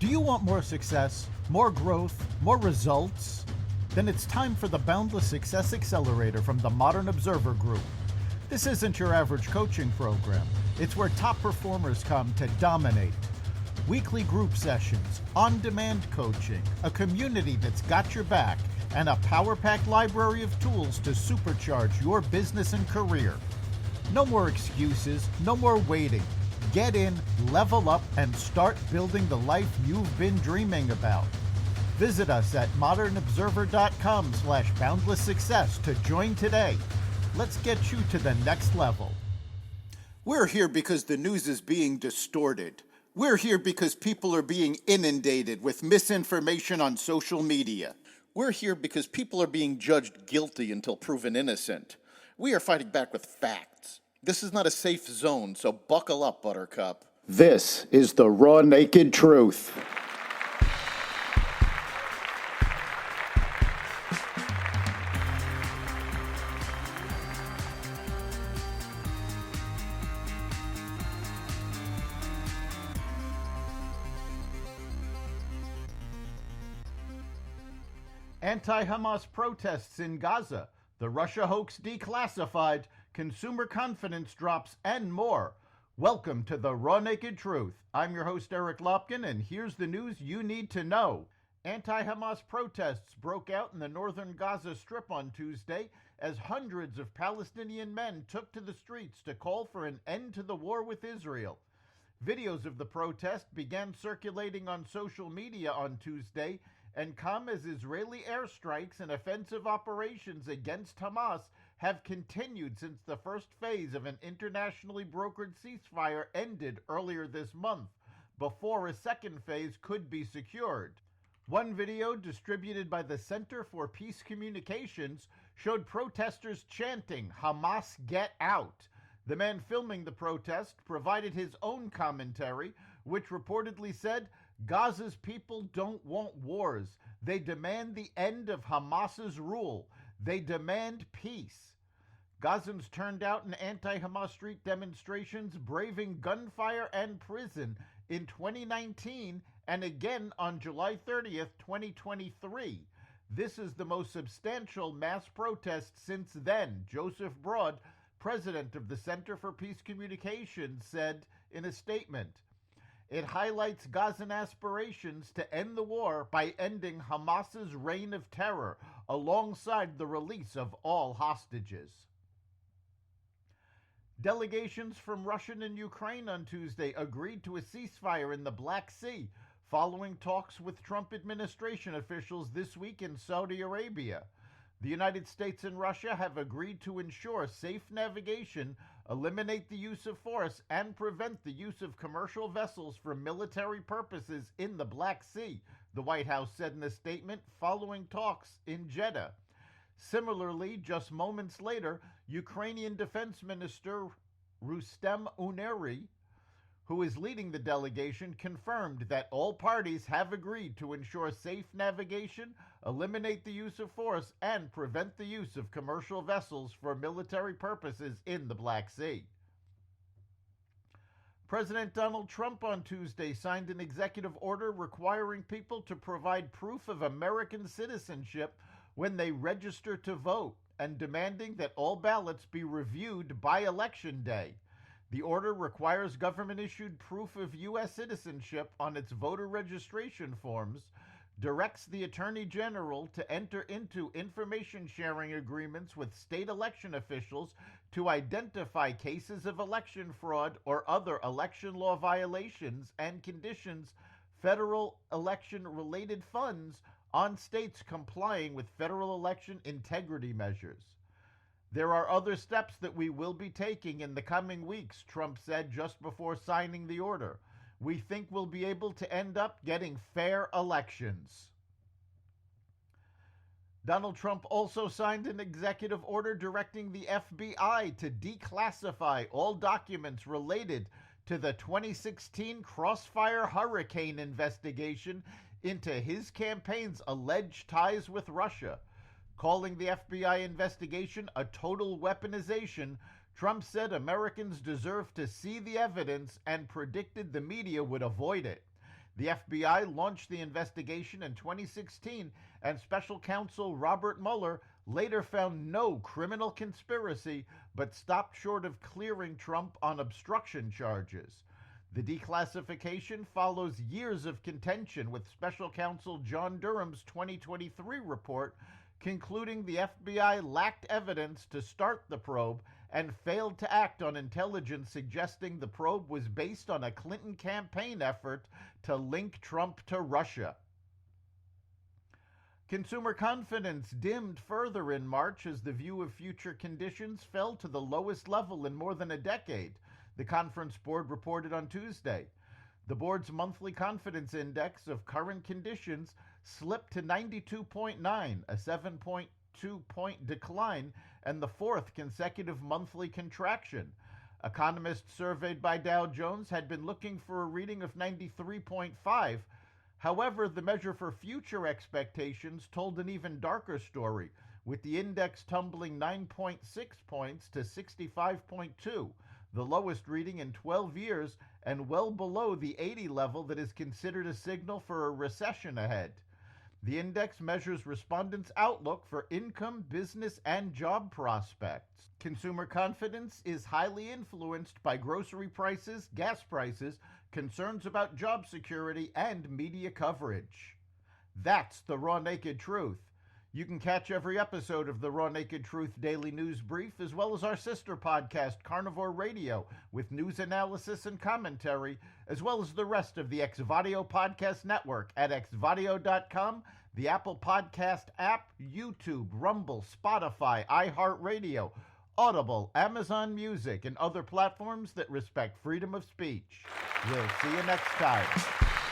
Do you want more success, more growth, more results? Then it's time for the Boundless Success Accelerator from the Modern Observer Group. This isn't your average coaching program. It's where top performers come to dominate. Weekly group sessions, on-demand coaching, a community that's got your back, and a power-packed library of tools to supercharge your business and career. No more excuses, no more waiting. Get in, level up, and start building the life you've been dreaming about. Visit us at modernobserver.com/boundless success to join today. Let's get you to the next level. We're here because the news is being distorted. We're here because people are being inundated with misinformation on social media. We're here because people are being judged guilty until proven innocent. We are fighting back with facts. This is not a safe zone, so buckle up, Buttercup. This is the raw, naked truth. Anti-Hamas protests in Gaza, the Russia hoax declassified, consumer confidence drops, and more. Welcome to the Raw Naked Truth. I'm your host, Eric Lopkin, and here's the news you need to know. Anti-Hamas protests broke out in the northern Gaza Strip on Tuesday as hundreds of Palestinian men took to the streets to call for an end to the war with Israel. Videos of the protest began circulating on social media on Tuesday and come as Israeli airstrikes and offensive operations against Hamas have continued since the first phase of an internationally brokered ceasefire ended earlier this month, before a second phase could be secured. One video distributed by the Center for Peace Communications showed protesters chanting, "Hamas, get out." The man filming the protest provided his own commentary, which reportedly said, "Gaza's people don't want wars. They demand the end of Hamas's rule. They demand peace." Gazans turned out in anti-Hamas street demonstrations, braving gunfire and prison in 2019 and again on July 30th, 2023. This is the most substantial mass protest since then, Joseph Broad, president of the Center for Peace Communications, said in a statement. It highlights Gazan aspirations to end the war by ending Hamas's reign of terror alongside the release of all hostages. Delegations from Russia and Ukraine on Tuesday agreed to a ceasefire in the Black Sea following talks with Trump administration officials this week in Saudi Arabia. The United States and Russia have agreed to ensure safe navigation, eliminate the use of force, and prevent the use of commercial vessels for military purposes in the Black Sea, the White House said in a statement following talks in Jeddah. Similarly, just moments later, Ukrainian Defense Minister Rustem Umerov, who is leading the delegation, confirmed that all parties have agreed to ensure safe navigation, eliminate the use of force, and prevent the use of commercial vessels for military purposes in the Black Sea. President Donald Trump on Tuesday signed an executive order requiring people to provide proof of American citizenship when they register to vote and demanding that all ballots be reviewed by Election Day. The order requires government-issued proof of U.S. citizenship on its voter registration forms, directs the Attorney General to enter into information-sharing agreements with state election officials to identify cases of election fraud or other election law violations, and conditions federal election-related funds on states complying with federal election integrity measures. There are other steps that we will be taking in the coming weeks, Trump said just before signing the order. We think we'll be able to end up getting fair elections. Donald Trump also signed an executive order directing the FBI to declassify all documents related to the 2016 Crossfire Hurricane investigation into his campaign's alleged ties with Russia. Calling the FBI investigation a total weaponization, Trump said Americans deserve to see the evidence and predicted the media would avoid it. The FBI launched the investigation in 2016, and special counsel Robert Mueller later found no criminal conspiracy, but stopped short of clearing Trump on obstruction charges. The declassification follows years of contention, with special counsel John Durham's 2023 report concluding the FBI lacked evidence to start the probe and failed to act on intelligence suggesting the probe was based on a Clinton campaign effort to link Trump to Russia. Consumer confidence dimmed further in March as the view of future conditions fell to the lowest level in more than a decade, the conference board reported on Tuesday. The board's monthly confidence index of current conditions slipped to 92.9, a 7.2-point decline, and the fourth consecutive monthly contraction. Economists surveyed by Dow Jones had been looking for a reading of 93.5. However, the measure for future expectations told an even darker story, with the index tumbling 9.6 points to 65.2, the lowest reading in 12 years and well below the 80 level that is considered a signal for a recession ahead. The index measures respondents' outlook for income, business, and job prospects. Consumer confidence is highly influenced by grocery prices, gas prices, concerns about job security, and media coverage. That's the Raw Naked Truth. You can catch every episode of the Raw Naked Truth Daily News Brief, as well as our sister podcast, Carnivore Radio, with news analysis and commentary, as well as the rest of the Xvadio Podcast Network at xvadio.com, the Apple Podcast app, YouTube, Rumble, Spotify, iHeartRadio, Audible, Amazon Music, and other platforms that respect freedom of speech. We'll see you next time.